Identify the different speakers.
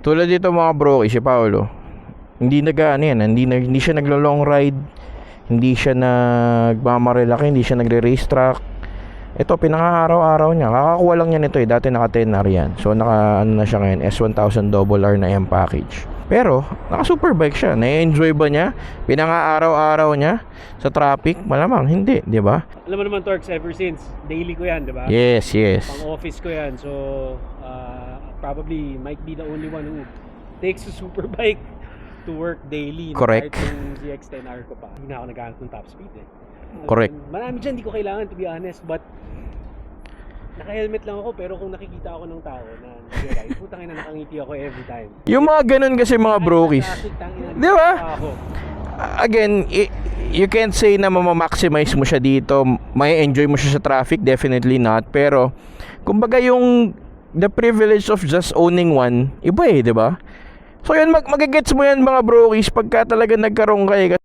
Speaker 1: Tulad dito mga bro, si Paolo, hindi hindi siya naglo-long ride, hindi siya nagmamarilaki, hindi siya nagre-race track. Ito, pinaka-araw-araw niya. Kakakuha lang niya nito dati naka 10R yan. So naka ano na siya ngayon, S1000 RR na M package. Pero naka superbike siya. Na-enjoy ba niya? Pinaka-araw-araw niya sa traffic? Malamang hindi, di ba?
Speaker 2: Alam mo naman, Torx, ever since daily ko yan, di ba?
Speaker 1: Yes.
Speaker 2: Pang office ko yan. So probably might be the only one who takes a superbike to work daily.
Speaker 1: Correct.
Speaker 2: Kahit yung ZX-10R ko pa, hindi na ako naghanap ng top speed
Speaker 1: Correct.
Speaker 2: Marami dyan, di ko kailangan, to be honest. But naka-helmet lang ako, pero kung nakikita ako ng tao na nag-ride, putang ina, nakangiti ako every time.
Speaker 1: Yung mga ganun kasi mga brokies, di ba? Again, you can't say na mamamaximize mo siya dito, may enjoy mo siya sa traffic, definitely not. Pero kumbaga yung the privilege of just owning one, iba di ba? So yun, magigets mo yan mga brokies pagka talaga nagkaroon kayo.